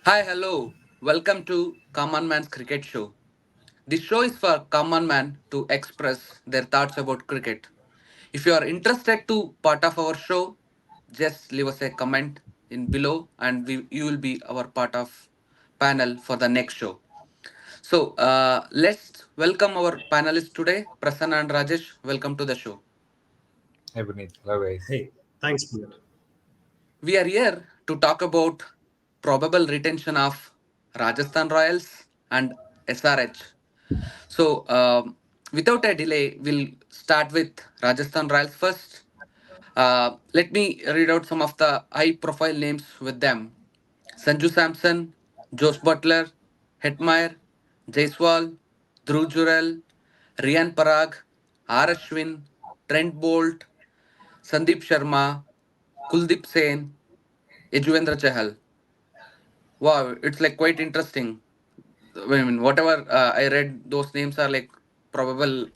Hi, hello. Welcome to Common Man's Cricket Show. This show is for common man to express their thoughts about cricket. If you are interested to part of our show, just leave us a comment in below and you will be our part of panel for the next show. Let's welcome our panelists today, Prasanna and Rajesh. Welcome to the show. Hey, Puneet. Hello, guys. Hey, thanks, Puneet. We are here to talk about probable retention of Rajasthan Royals and SRH. Without a delay, we'll start with Rajasthan Royals first. Let me read out some of the high profile names with them: Sanju Samson, Josh Butler, Hetmeyer, Jaiswal, Dhruv Jurel, Rian Parag, R. Ashwin, Trent Bolt, Sandeep Sharma, Kuldeep Sen, Yajuvendra Chahal. Wow, it's like quite interesting. I mean, whatever I read, those names are like probable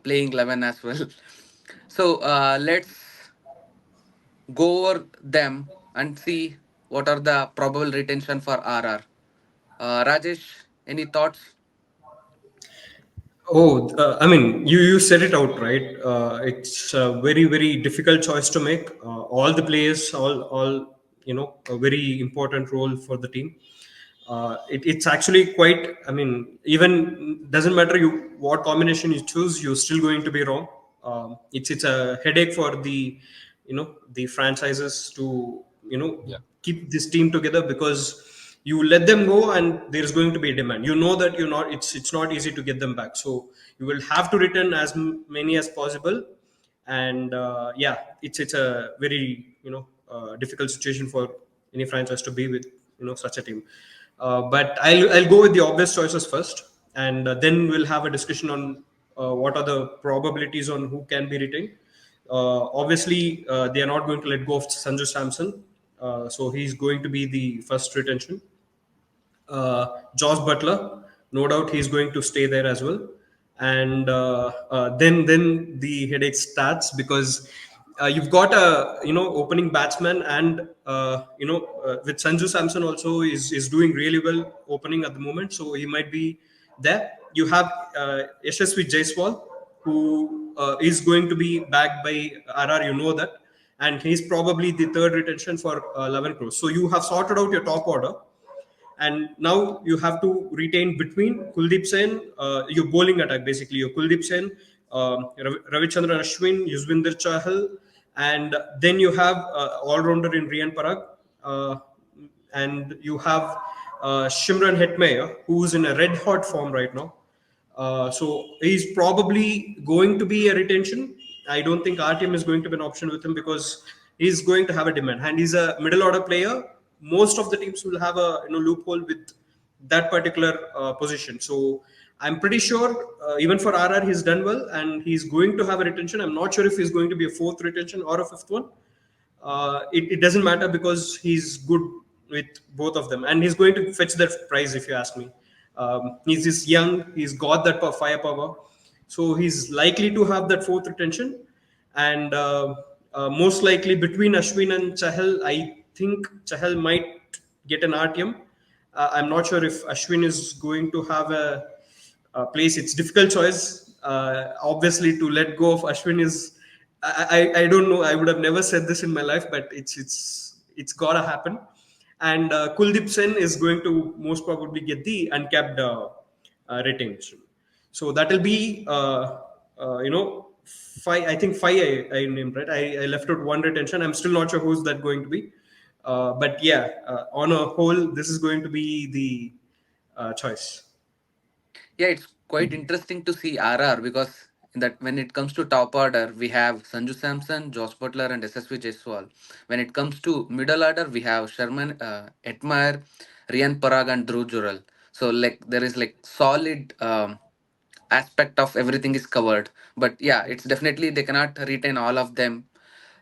playing 11 as well. Let's go over them and see what are the probable retention for RR. Rajesh, any thoughts? I mean, you said it out, right? It's a very difficult choice to make. All the players, all a very important role for the team. It's actually quite. I mean, even doesn't matter you what combination you choose, you're still going to be wrong. It's a headache for the franchises to Yeah. keep this team together because you let them go and there's going to be a demand. You know that you're not. It's not easy to get them back. So you will have to return as many as possible. And yeah, it's a very difficult situation for any franchise to be with such a team. But I'll go with the obvious choices first, and then we'll have a discussion on what are the probabilities on who can be retained. Obviously, they are not going to let go of Sanju Samson, so he's going to be the first retention. Josh Butler, no doubt he's going to stay there as well. And then the headache starts because you've got a opening batsman and with Sanju Samson also is doing really well opening at the moment, so he might be there. You have Yashasvi Jaiswal, who is going to be backed by RR, you know that, and he's probably the third retention for 11 crores. So you have sorted out your top order, and now you have to retain between Kuldeep Sen, your bowling attack basically, your Kuldeep Sen, Ravichandran Ashwin, Yuzvinder Chahal, and then you have all-rounder in Rian Parag, uh, and you have Shimran Hetmeyer, who's in a red-hot form right now. So he's probably going to be a retention. I don't think RTM is going to be an option with him because he's going to have a demand, and he's a middle order player. Most of the teams will have a loophole with that particular position. So I'm pretty sure even for RR he's done well, and he's going to have a retention. I'm not sure if he's going to be a fourth retention or a fifth one. It doesn't matter because he's good with both of them, and he's going to fetch that prize if you ask me. He's just young, he's got that firepower, so he's likely to have that fourth retention. And most likely between Ashwin and Chahal, I think Chahal might get an RTM. I'm not sure if Ashwin is going to have a place. It's difficult choice. Obviously, to let go of Ashwin is I don't know. I would have never said this in my life, but it's gotta happen. And Kuldeep Sen is going to most probably get the uncapped retention. So that'll be five. I think five. I named right. I left out one retention. I'm still not sure who's that going to be. But yeah, on a whole, this is going to be the choice. Yeah, it's quite interesting to see RR because that when it comes to top order, we have Sanju Samson, Josh Butler, and SSV Jaiswal. When it comes to middle order, we have Sherman, Etmire, Rian Parag, and Dhruv Jural. So like there is like solid aspect of everything is covered. But yeah, it's definitely they cannot retain all of them.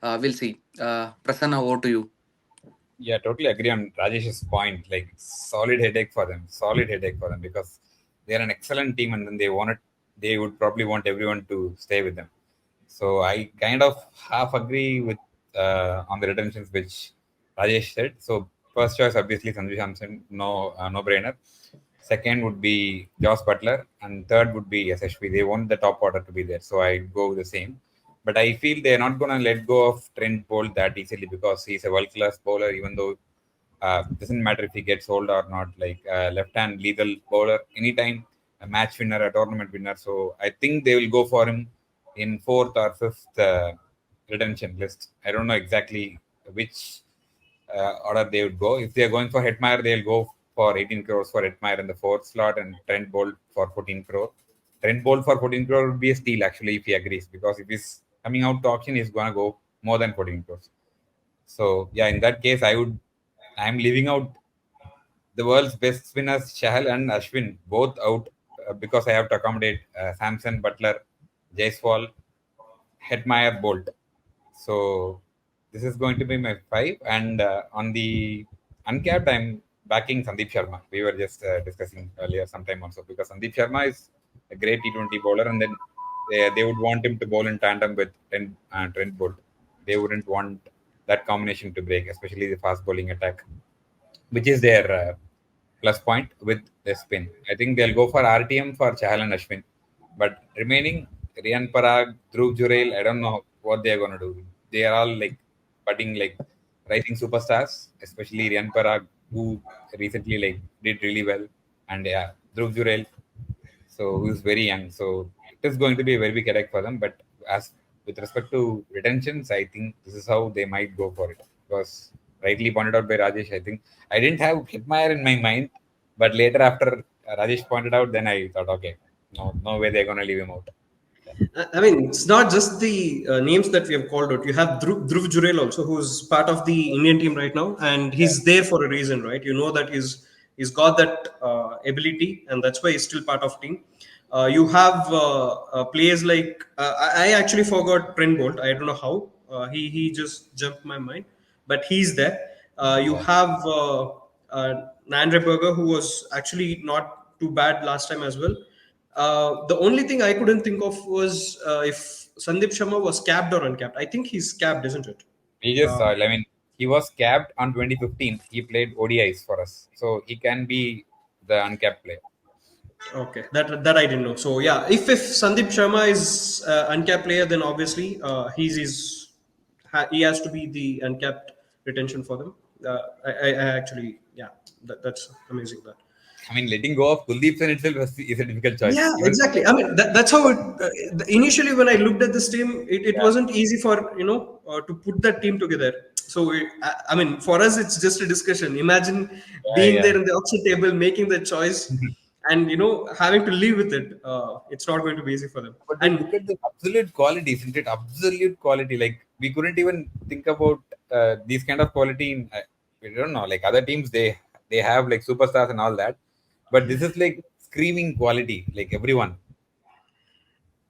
We'll see. Prasanna, over to you. Yeah, totally agree on Rajesh's point. Like, solid headache for them. Solid headache for them because they're an excellent team and then they would probably want everyone to stay with them. So I kind of half agree with on the retentions which Rajesh said. So First choice, obviously, Sanju Samson, no brainer. Second would be Josh Butler, and third would be SHP. They want the top order to be there, so I go with the same. But I feel they're not going to let go of Trent Bolt that easily because he's a world class bowler, even though doesn't matter if he gets old or not. Like left hand lethal bowler, anytime a match winner, a tournament winner. So I think they will go for him in fourth or fifth retention list. I don't know exactly which order they would go. If they are going for Hetmeyer, they'll go for 18 crores for Hetmeyer in the fourth slot and Trent Bolt for 14 crore. Trent Bolt for 14 crore would be a steal actually if he agrees because if he's coming out to auction, he's gonna go more than 14 crores. So yeah, in that case, I'm leaving out the world's best spinners, Chahal and Ashwin, both out because I have to accommodate Samson, Butler, Jaiswal, Hetmeyer, Bolt. So this is going to be my five. And on the uncapped, I'm backing Sandeep Sharma. We were just discussing earlier sometime also because Sandeep Sharma is a great T20 bowler, and then they would want him to bowl in tandem with Trent Bolt. They wouldn't want that combination to break, especially the fast bowling attack, which is their plus point with the spin. I think they'll go for RTM for Chahal and Ashwin. But remaining, Riyan Parag, Dhruv Jurel, I don't know what they're going to do. They are all like budding, like rising superstars, especially Riyan Parag, who recently like did really well. And yeah, Dhruv Jurel, so who's very young. So it is going to be a very big headache for them. But as with respect to retentions, I think this is how they might go for it. Because rightly pointed out by Rajesh, I think I didn't have Hitmeyer in my mind, but later after Rajesh pointed out, then I thought, okay, no way they're gonna leave him out. Yeah, I mean, it's not just the names that we have called out. You have Dhruv Jurel also, who's part of the Indian team right now, and he's there for a reason, right? You know that he's got that ability, and that's why he's still part of team. You have players like I actually forgot Trent Bolt. I don't know how he just jumped my mind, but he's there. You yeah. have Nandre Berger, who was actually not too bad last time as well. The only thing I couldn't think of was if Sandeep Sharma was capped or uncapped. I think he's capped, isn't it? We just saw. Um, I mean, he was capped on 2015. He played ODIs for us, so he can be the uncapped player. okay, that I didn't know. So yeah, if Sandeep Sharma is uncapped player, then obviously he has to be the uncapped retention for them. I actually yeah, that's amazing. That. I mean, letting go of Kuldeep Sen itself is a difficult choice. Yeah, Even exactly. I mean, that's how it. Initially, when I looked at this team, it yeah, wasn't easy for to put that team together. So, I mean, for us, it's just a discussion. Imagine being yeah, there in the auction table, making the choice, yeah. and having to live with it. It's not going to be easy for them. But then And look at the absolute quality, isn't it? Absolute quality. Like we couldn't even think about these kind of quality. We don't know. Like other teams, they have like superstars and all that, but this is like screaming quality. Like everyone,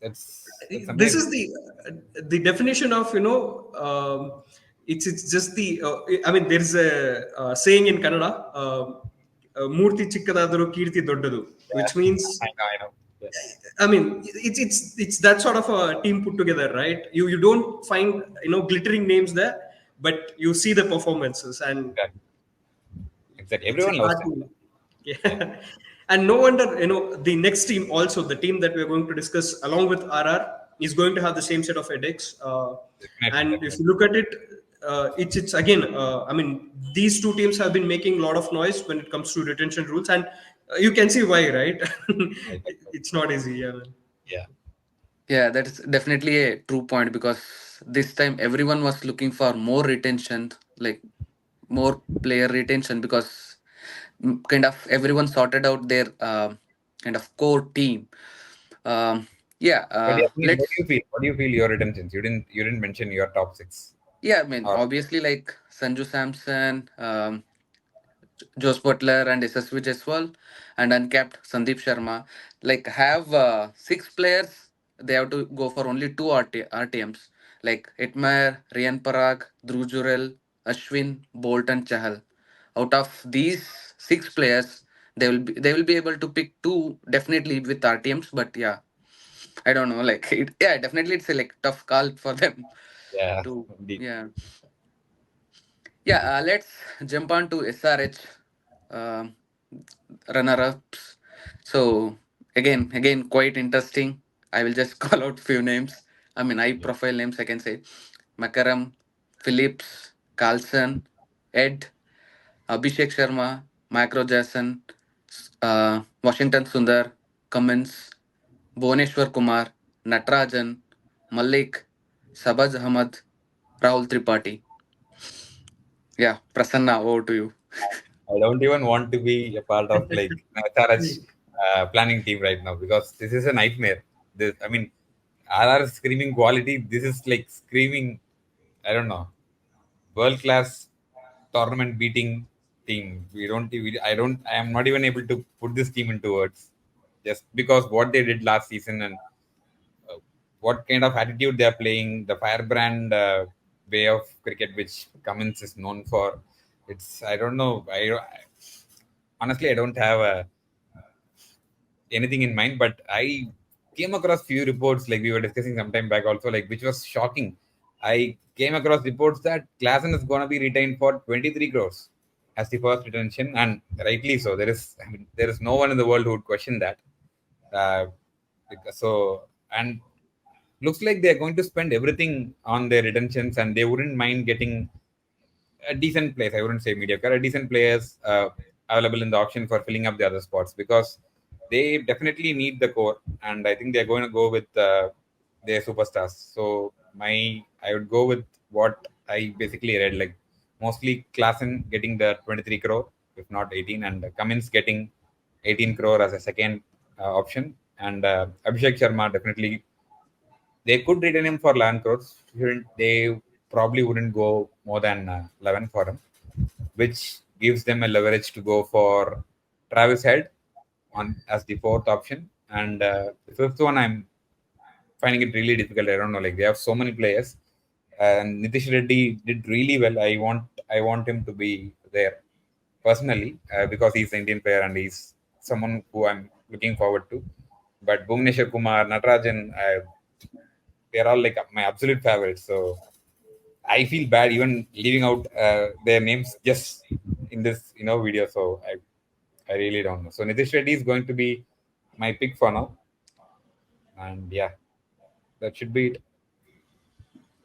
that's this is amazing. the definition of it's just the I mean there's a saying in Kannada, ಮೂರ್ತಿ ಚಿಕ್ಕದಾದರೂ ಕೀರ್ತಿ ದೊಡ್ಡದು, Yeah, which means I know. Yeah, I mean it's that sort of a team put together, right? You don't find glittering names there, but you see the performances, and exactly. Exactly. it's Everyone loves hard them. to Yeah, yeah. And no wonder the next team also, the team that we're going to discuss along with RR, is going to have the same set of headaches. definitely, And if definitely. you look at it, it's again I mean these two teams have been making a lot of noise when it comes to retention rules, and you can see why, right? Right, right, right. It's not easy, yeah, man. Yeah, Yeah, that's definitely a true point because this time everyone was looking for more retention, like more player retention, because kind of everyone sorted out their kind of core team. Um, yeah, but yeah, I mean, what do let's. you feel? What do you feel your retentions? You didn't mention your top six. Yeah, I mean, Or obviously, like Sanju Samson, Josh Butler, and SSV Jaiswal, and uncapped Sandeep Sharma. Like, have six players, they have to go for only two RTMs. Like Itmar, Riyan Parag, Dhruv Jurel, Ashwin, Bolt, and Chahal. Out of these six players, they will be able to pick two definitely with RTMs. But yeah, I don't know. Like, yeah, definitely it's a like tough call for them yeah, to indeed. yeah. Yeah, let's jump on to SRH um, runner-ups. So again, quite interesting. I will just call out few names. I mean, high Yeah. profile names. I can say Makaram, Phillips, Carlson, Ed, Abhishek Sharma, Macro Jason, Washington Sundar, Cummins, Bhuvneshwar Kumar, Natarajan, Malik, Sabaz Ahmad, Rahul Tripathi. Yeah, Prasanna, over to you. I don't even want to be a part of like SRH planning team right now because this is a nightmare. This, I mean, RR screaming quality. This is like screaming. I don't know, world class tournament beating team. We don't. I don't. I am not even able to put this team into words, just because what they did last season and what kind of attitude they are playing, the firebrand way of cricket which Cummins is known for. It's I don't know. Honestly I don't have anything in mind, but I came across few reports like we were discussing some time back also, like which was shocking. I came across reports that Klassen is going to be retained for 23 crores as the first retention, and rightly so. There is no one in the world who would question that. Uh, so and looks like they're going to spend everything on their retentions, and they wouldn't mind getting a decent place. I wouldn't say mediocre, a decent players available in the auction for filling up the other spots because they definitely need the core, and I think they're going to go with their superstars. So I would go with what I basically read, like mostly Klassen getting the 23 crore, if not 18, and Cummins getting 18 crore as a second option, and Abhishek Sharma definitely they could retain him for 11 crores. They probably wouldn't go more than 11 for him, which gives them a leverage to go for Travis Head on as the fourth option. And the fifth one, I'm finding it really difficult. I don't know. Like they have so many players, and Nitish Reddy did really well. I want him to be there personally because he's an Indian player and he's someone who I'm looking forward to. But Bhuvneshwar Kumar, Natarajan, they're all like my absolute favorites. So I feel bad even leaving out their names just in this video. So I really don't know. So Nitish Reddy is going to be my pick for now, and yeah, that should be it.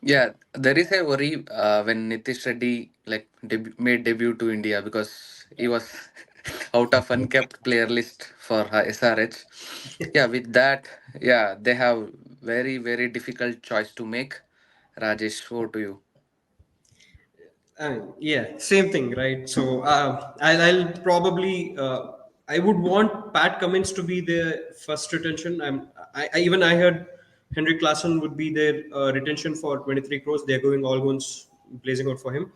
Yeah, there is a worry when Nitish Reddy like made debut to India because he was out of unkept player list for SRH. Yeah, with that, yeah, they have very difficult choice to make. Rajesh, over to you. I mean, yeah, same thing, right? So I'll probably I would want Pat Cummins to be the first retention. I heard Henry Klassen would be their retention for 23 crores. They're going all guns blazing out for him.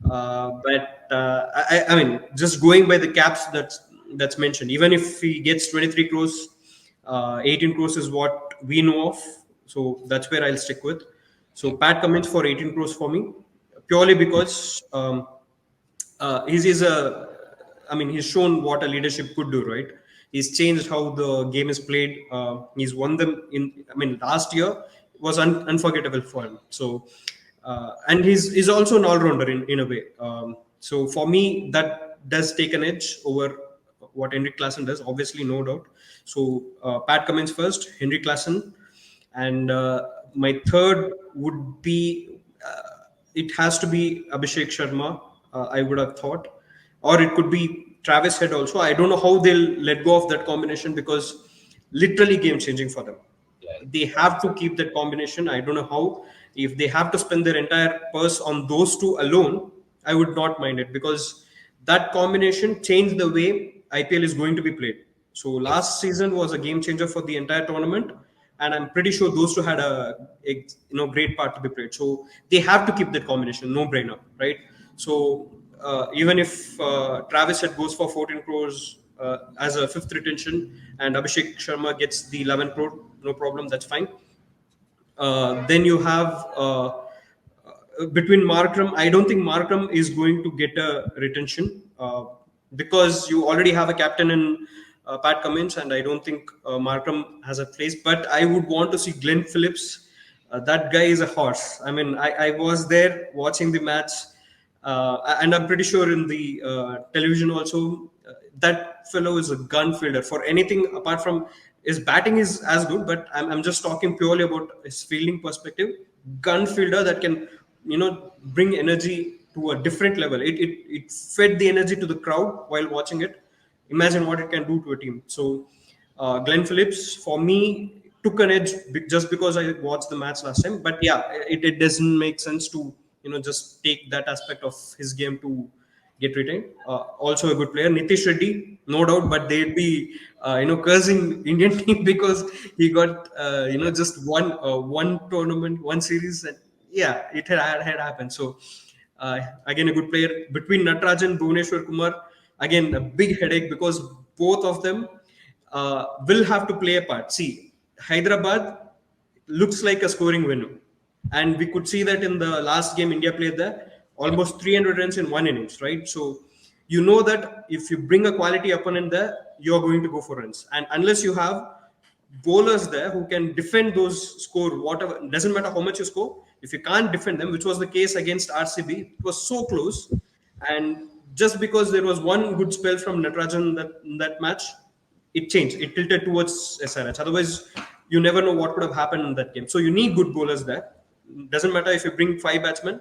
But I mean, just going by the caps that's mentioned, even if he gets 23 crores, 18 crores is what we know of. So that's where I'll stick with. So Yeah. Pat Cummins for 18 crores for me, purely because he's a. I mean, he's shown what a leadership could do, right? He's changed how the game is played. He's won them in. I mean, last year was unforgettable for him. So, and he's also an all rounder in a way. So for me, that does take an edge over what Henrik Klassen does. Obviously, no doubt. So Pat Cummins first, Henrik Klassen, and my third would be it has to be Abhishek Sharma. I would have thought, or it could be Travis Head also. I don't know how they'll let go of that combination because literally game changing for them. Yeah. They have to keep that combination. I don't know how. If they have to spend their entire purse on those two alone, I would not mind it because that combination changed the way IPL is going to be played. So Yes. last season was a game changer for the entire tournament, and I'm pretty sure those two had a great part to be played. So they have to keep that combination, no brainer, right? So even if Travis had goes for 14 crores as a fifth retention, and Abhishek Sharma gets the 11 crore, no problem, that's fine. Then you have between Markram. I don't think Markram is going to get a retention because you already have a captain in Pat Cummins, and I don't think Markram has a place. But I would want to see Glenn Phillips. That guy is a horse. I mean, I was there watching the match. And I'm pretty sure in the television also, that fellow is a gun fielder. For anything apart from his batting is as good, but I'm just talking purely about his fielding perspective. Gun fielder that can, bring energy to a different level. It fed the energy to the crowd while watching it. Imagine what it can do to a team. So Glenn Phillips, for me, took an edge just because I watched the match last time. But yeah, it doesn't make sense to just take that aspect of his game to get retained. Also a good player, Nitish Reddy, no doubt, but they'd be cursing Indian team because he got Yeah, just one tournament, one series, and yeah, it had happened. So again, a good player between Natarajan, Bhuvneshwar Kumar. Again, a big headache because both of them will have to play a part. See, Hyderabad looks like a scoring winner, and we could see that in the last game India played there, yeah, almost 300 runs in one innings, right? So you know that if you bring a quality opponent there, you're going to go for runs, and unless you have bowlers there who can defend those score, whatever, doesn't matter how much you score, if you can't defend them, which was the case against RCB, it was so close. And just because there was one good spell from Natarajan in that match, it changed. It tilted towards SRH. Otherwise, you never know what could have happened in that game. So you need good bowlers there. Doesn't matter if you bring five batsmen,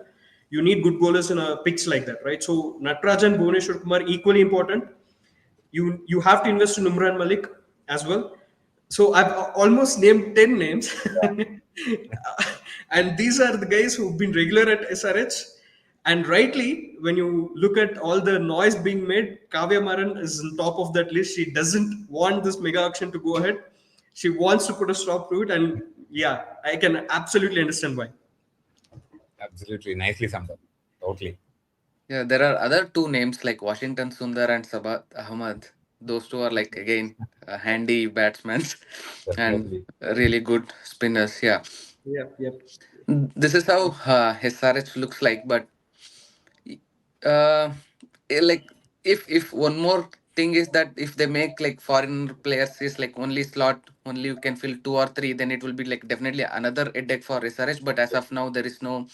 you need good bowlers in a pitch like that, right? So Natarajan, Bhuvneshwar Kumar, equally important. You have to invest in Umran Malik as well. So I've almost named 10 names. And these are the guys who've been regular at SRH. And rightly, when you look at all the noise being made, Kavya Maran is on top of that list. She doesn't want this mega auction to go ahead. She wants to put a stop to it. And yeah, I can absolutely understand why. absolutely. Nicely summed up. Totally. Yeah, there are other two names like Washington Sundar and Sabat Ahmad. Those two are like again handy batsmen and Definitely. really good spinners. Yeah, Yep, yep. this is how SRH looks like. But uh, like if one more thing is that if they make like foreign players is like only slot only you can fill two or three, then it will be like definitely another headache for SRH. But as of now, there is no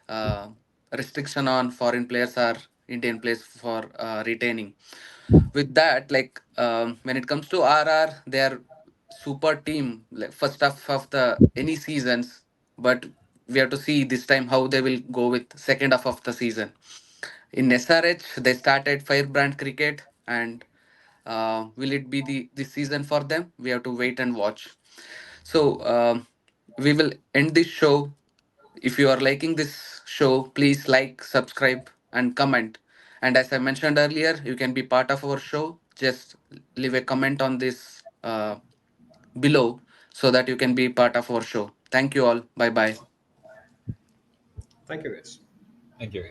uh, restriction on foreign players or Indian players for retaining. With that, like when it comes to RR, they are super team like first half of the any seasons, but we have to see this time how they will go with second half of the season. In SRH, they started Firebrand Cricket, and will it be the this season for them? We have to wait and watch. So we will end this show. If you are liking this show, please like, subscribe, and comment. And as I mentioned earlier, you can be part of our show. Just leave a comment on this below so that you can be part of our show. Thank you all. Bye bye. Thank you, guys. Thank you, guys.